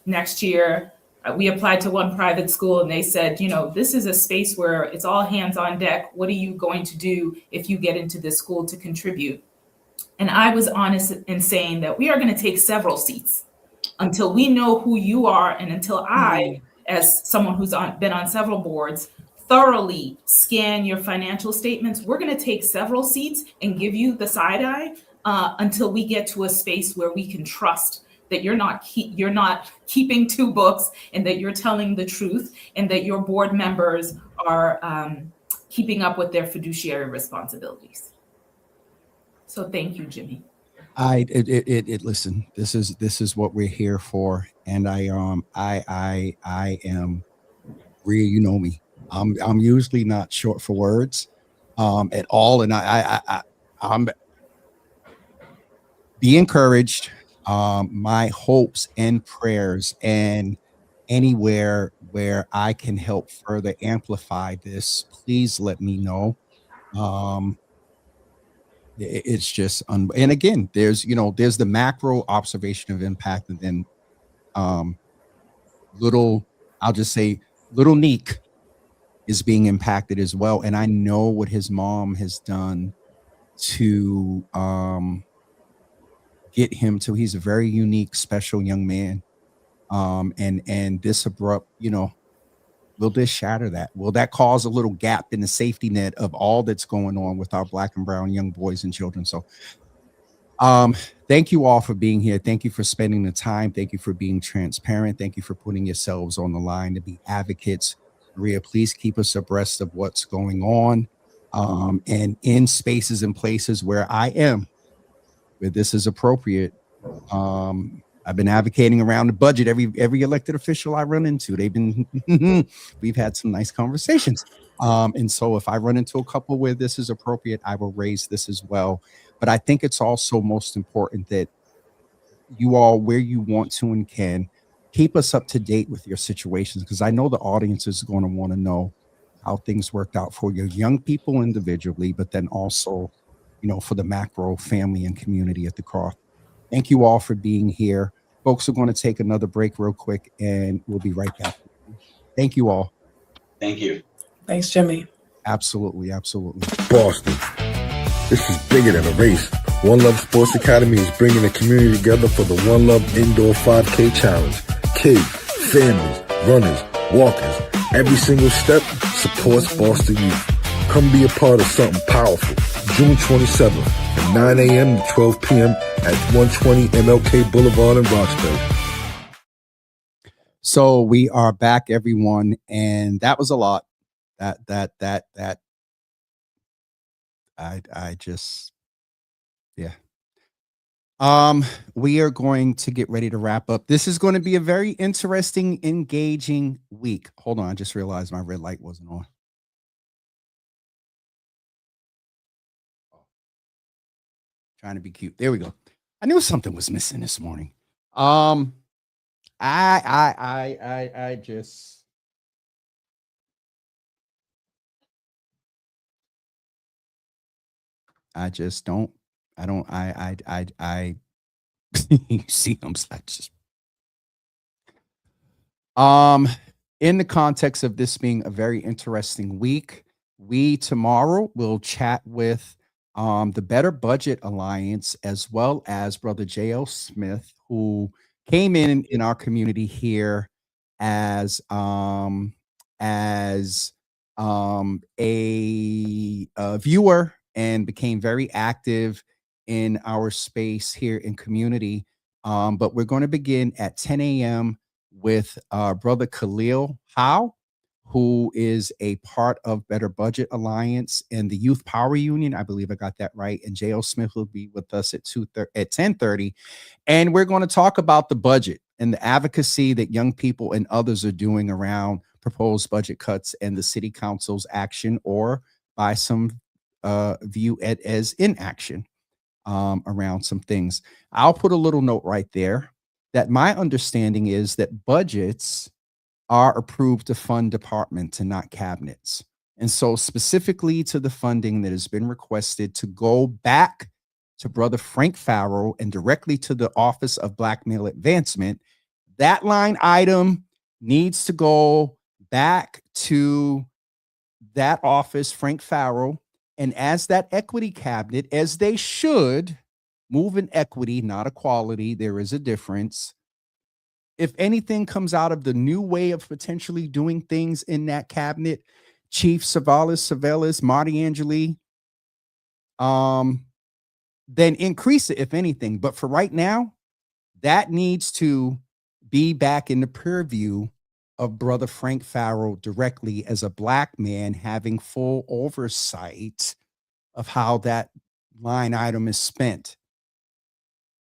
F: next year, we applied to one private school and they said, you know, this is a space where it's all hands on deck. What are you going to do if you get into this school to contribute? And I was honest in saying that we are going to take several seats until we know who you are, and until I, as someone who's been on several boards, thoroughly scan your financial statements. We're going to take several seats and give you the side eye until we get to a space where we can trust that you're not keeping two books, and that you're telling the truth, and that your board members are keeping up with their fiduciary responsibilities. So thank you, Jimmy.
E: Listen, this is what we're here for. And I am Rhea, you know me. I'm usually not short for words at all. And I'm be encouraged. My hopes and prayers, and anywhere where I can help further amplify this, please let me know. Um, it's just, and again, there's, there's the macro observation of impact, and then um, little, I'll just say, little Neek is being impacted as well. And I know what his mom has done to get him to, he's a very unique, special young man. And this abrupt, will this shatter that? Will that cause a little gap in the safety net of all that's going on with our Black and brown young boys and children? So thank you all for being here. Thank you for spending the time. Thank you for being transparent. Thank you for putting yourselves on the line to be advocates. Maria, please keep us abreast of what's going on, and in spaces and places where I am, where this is appropriate. I've been advocating around the budget. Every elected official I run into, they've been we've had some nice conversations. And so if I run into a couple where this is appropriate, I will raise this as well. But I think it's also most important that you all, where you want to and can, keep us up to date with your situations, because I know the audience is going to want to know how things worked out for your young people individually, but then also, for the macro family and community at the Croft. Thank you all for being here. Folks, we're going to take another break real quick, and we'll be right back. Thank you all.
G: Thank you.
H: Thanks, Jimmy.
E: Absolutely.
I: Boston. This is bigger than a race. One Love Sports Academy is bringing the community together for the One Love Indoor 5K Challenge. Kids, families, runners, walkers, every single step supports Boston youth. Come be a part of something powerful. June 27th from 9 a.m. to 12 p.m. at 120 MLK Boulevard in Roxbury.
E: So we are back, everyone, and that was a lot. I just, yeah. We are going to get ready to wrap up. This is going to be a very interesting, engaging week. Hold on, I just realized my red light wasn't on. Trying to be cute. There we go. I knew something was missing this morning. I just don't, you see, in the context of this being a very interesting week, we tomorrow will chat with the Better Budget Alliance, as well as Brother J.L. Smith, who came in our community here as a viewer, and became very active in our space here in community. But we're going to begin at 10 a.m. with Brother Khalil Howe, who is a part of Better Budget Alliance and the Youth Power Union. I believe I got that right. And J.L. Smith will be with us at 10:30. And we're going to talk about the budget and the advocacy that young people and others are doing around proposed budget cuts and the city council's action, or by some view it as inaction around some things. I'll put a little note right there that my understanding is that budgets are approved to fund departments and not cabinets. And so specifically to the funding that has been requested to go back to Brother Frank Farrell and directly to the Office of Black Male Advancement, that line item needs to go back to that office, Frank Farrell, and as that equity cabinet, as they should move in equity, not equality, there is a difference. If anything comes out of the new way of potentially doing things in that cabinet, Chief Savalas, Marty Angeli, then increase it, if anything. But for right now, that needs to be back in the purview of Brother Frank Farrell directly, as a Black man having full oversight of how that line item is spent.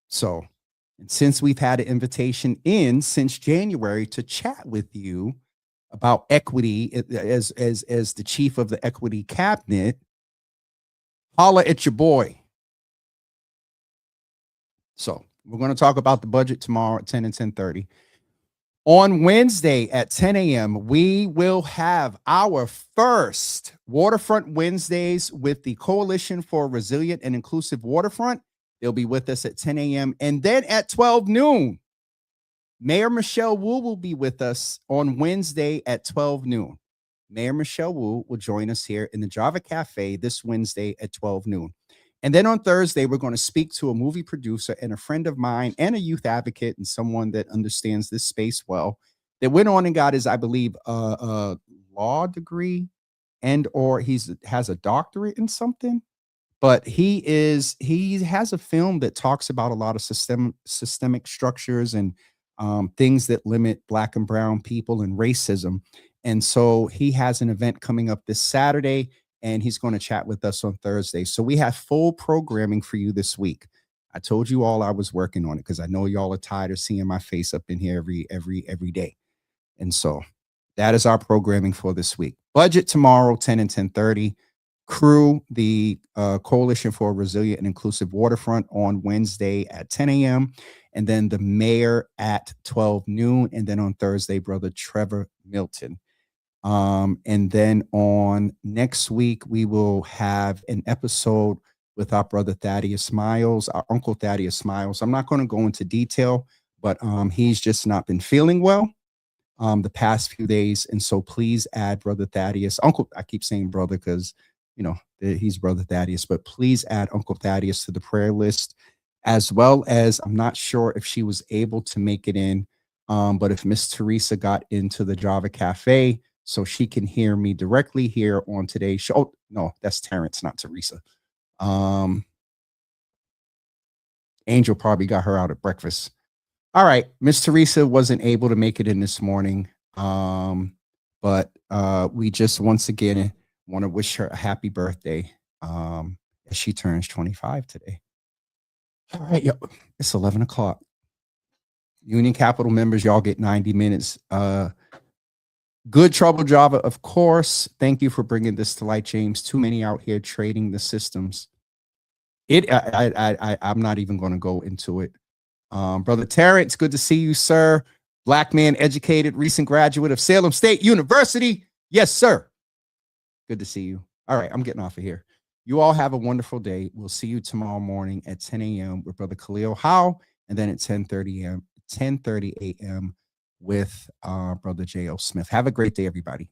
E: So, and since we've had an invitation in since January to chat with you about equity as the chief of the equity cabinet, holla at your boy. So We're going to talk about the budget tomorrow at 10 and 10:30. On Wednesday at 10 a.m., we will have our first Waterfront Wednesdays with the Coalition for a Resilient and Inclusive Waterfront. They'll be with us at 10 a.m. And then at 12 noon, Mayor Michelle Wu will be with us on Wednesday at 12 noon. Mayor Michelle Wu will join us here in the Java Cafe this Wednesday at 12 noon. And then on Thursday, we're going to speak to a movie producer and a friend of mine and a youth advocate and someone that understands this space well, that went on and got his, I believe, a law degree and or has a doctorate in something. But he has a film that talks about a lot of systemic structures and things that limit Black and brown people and racism. And so he has an event coming up this Saturday, and he's going to chat with us on Thursday. So we have full programming for you this week. I told you all I was working on it because I know y'all are tired of seeing my face up in here every day. And so that is our programming for this week. Budget tomorrow, 10 and 10:30. Crew, the Coalition for a Resilient and Inclusive Waterfront on Wednesday at 10 a.m. And then the mayor at 12 noon. And then on Thursday, Brother Trevor Milton. And then on next week, we will have an episode with our brother Thaddeus Miles, our uncle Thaddeus Miles. I'm not going to go into detail, but he's just not been feeling well the past few days. And so please add Brother Thaddeus, Uncle, I keep saying brother because, he's Brother Thaddeus, but please add Uncle Thaddeus to the prayer list, as well as I'm not sure if she was able to make it in, but if Miss Teresa got into the Java Cafe, so she can hear me directly here on today's show. Oh, no, that's Terrence, not Teresa. Angel probably got her out at breakfast. All right, Miss Teresa wasn't able to make it in this morning, but we just once again want to wish her a happy birthday as she turns 25 today. All right, yo, it's 11 o'clock. Union Capital members, y'all get 90 minutes. Good Trouble Java, of course. Thank you for bringing this to light, James. Too many out here trading the systems. I'm not even going to go into it. Brother Terrence, good to see you, sir. Black man, educated, recent graduate of Salem State University. Yes, sir. Good to see you. All right, I'm getting off of here. You all have a wonderful day. We'll see you tomorrow morning at 10 a.m. with Brother Khalil Howe, and then at 10:30 a.m. with Brother J.O. Smith. Have a great day, everybody.